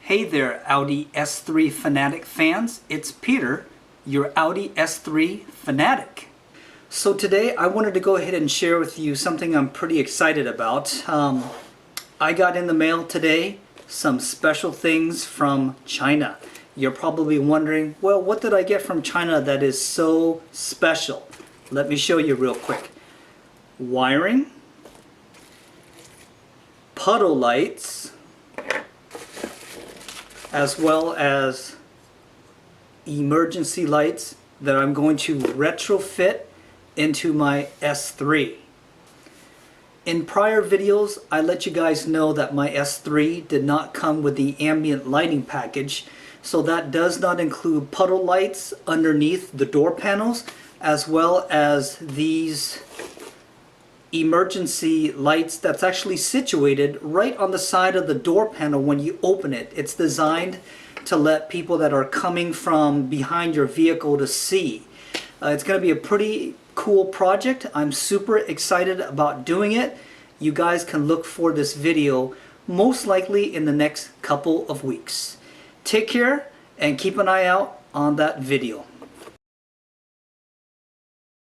Hey there, Audi S3 Fanatic fans. It's Peter, your Audi S3 Fanatic. So today I wanted to go ahead and share with you something I'm pretty excited about. I got in the mail today some special things from China. You're probably wondering, well, what did I get from China that is so special? Let me show you real quick. Wiring, puddle lights, as well as emergency lights that I'm going to retrofit into my S3. In prior videos, I let you guys know that my S3 did not come with the ambient lighting package, so that does not include puddle lights underneath the door panels, as well as these emergency lights that's actually situated right on the side of the door panel when you open it. It's designed to let people that are coming from behind your vehicle to see. It's going to be a pretty cool project. I'm super excited about doing it. You guys can look for this video most likely in the next couple of weeks. Take care and keep an eye out on that video.